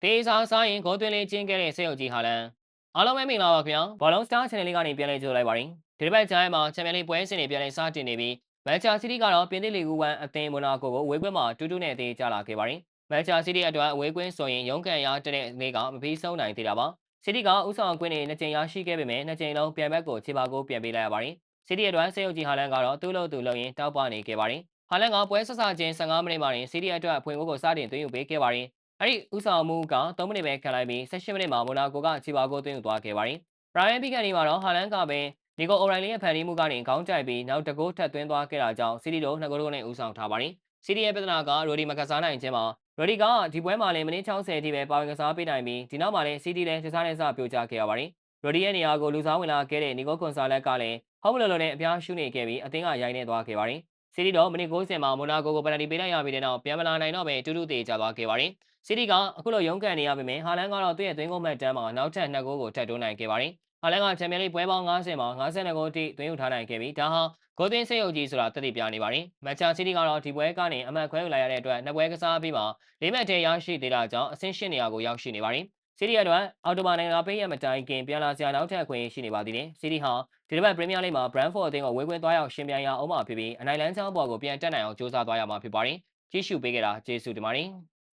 တေးစားစားရင်ဂိုးသွင်းလေးကျင်းခဲ့တဲ့စေယုတ်ကြီးဟာလန်အားလုံးပဲမင်္ဂလာပါခင်ဗျာဘောလုံးစတား channel လေးကနေပြန်လည်ကြိုဆိုလိုက်ပါတယ်ဒီတစ်ပတ်ကြားမှာချန်ပီယံလိပွဲစဉ်တွေပြန်လည်စတင်နေပြီးမန်ချက်စီးတီးကတော့ပြင်သစ်လီဂူ1အသင်းမိုနာကိုအဝေးကွင်းမှာတူနဲ့အသေးကြလာခဲ့ပါတယ်မန်ချက်စီးတီးအတွက်အဝေးကွင်းဆိုရင်ရုန်းကန်ရတဲ့နေ့ကမပြီးဆုံးနိုင်သေးတာပါစီးတီးကဥဆောင်ကွင်းတွေနှစ်ကြိမ်ရရှိခဲ့ပေမဲ့နှစ်ကြိမ်လုံးပြန်ဘက်ကိုခြေပါကိုပြန်ပေးလိုက်ရပါတယ်စီးတီးအတွက်စေယုတ်ကြီးဟာလန်ကတော့သူ့လို့သူလုံရင်တောက်ပနေခဲ့ပါတယ်ဟာလန်ကပွဲဆဆချင်း15မိနစ်မှာစီးတီးအတွက်အဖွင့်ကိုစတင်သွင်းယူပေးခဲ့ပါတယ်အဲ့ဒီဥဆောင်မှုက3မိနစ်ပဲခံလိုက်ပြီး18မိနစ်မှာမိုနာကိုကချီပါကိုသွင်းယူသွားခဲ့ပါတယ်။ရိုင်ယန်ပီကန်ဒီမှာတော့ဟာလန်ကပဲနီကိုအိုရိုင်လင်းရဲ့ဖန်တီးမှုကနေခေါင်းကြိုက်ပြီးနောက်တကိုးထပ်သွင်းသွားခဲ့တာကြောင့်စီးတီတို့2ဂိုးနဲ့ဥဆောင်ထားပါတယ်။စီးတီရဲ့ပြဿနာကရိုဒီမကစားနိုင်ခြင်းမှာရိုဒီကဒီပွဲမှာလည်းမိနစ်60အထိပဲပါဝင်ကစားပေးနိုင်ပြီးဒီနောက်မှာလည်းစီးတီလည်းတစားနဲ့စပြိုကျခဲ့ရပါတယ်။ရိုဒီရဲ့နေရာကိုလူစားဝင်လာခဲ့တဲ့နီကိုကွန်ဆာလက်ကလည်းဟောက်မလိုလိုနဲ့အပြားရှူနေခဲ့ပြီးအသင်းကရိုက်နေသွားခဲ့ပါတယ်။စီးတီတော့မိနစ်90မှာမိုနာကိုပယ်နတီပေးလိုက်ရပြီးတဲ့နောက်ပြန်မလာနိုင်တော့ပဲတူတူသေးကြသွားခဲ့ပါတယ်။စီးတီကအခုလိုရုန်းကန်နေရပေမဲ့ဟာလန်ကတော့သူ့ရဲ့သွင်းဂိုးမှတ်တမ်းမှာနောက်ထပ်2ဂိုးကိုထပ်တိုးနိုင်ခဲ့ပါတယ်။ဟာလန်ကချန်ပီယံလိပွဲပေါင်း90မှာ52ဂိုးအထိသွင်းယူထားနိုင်ခဲ့ပြီးဒါဟာဂိုးသွင်းစိတ်ယုတ်ကြီးဆိုတာသက်သေပြနေပါတယ်။မန်ချက်စီးတီးကတော့ဒီပွဲကနေအမှတ်ခွဲယူလိုက်ရတဲ့အတွက်နှစ်ပွဲကစားပြီးမှ၄မှတ်တည်းရရှိသေးတာကြောင့်အဆင့်8နေရာကိုရောက်ရှိနေပါတယ်။စီးတီအတွက်အော်တိုဘာနိုင်ငံပေးရမတိုင်ခင်ပြန်လာစရာနောက်ထပ်အခွင့်အရေးရှိနေပါသေးတယ်။စီးတီဟာဒီတစ်ပတ်ပရီးမီးယားလိဂ်မှာဘရန်ဖော့အသင်းကိုဝေးကွင်းသွားရောက်ရှင်ပြိုင်ရအောင်မှာဖြစ်ပြီးအနိုင်လန်းချောင်းပေါ်ကိုပြန်တက်နိုင်အောင်ကြိုးစားသွားရမှာဖြစ်ပါတယ်။ကြည့်ရှုပေးကြတာကျေးဇူးတင်ပါတယ်။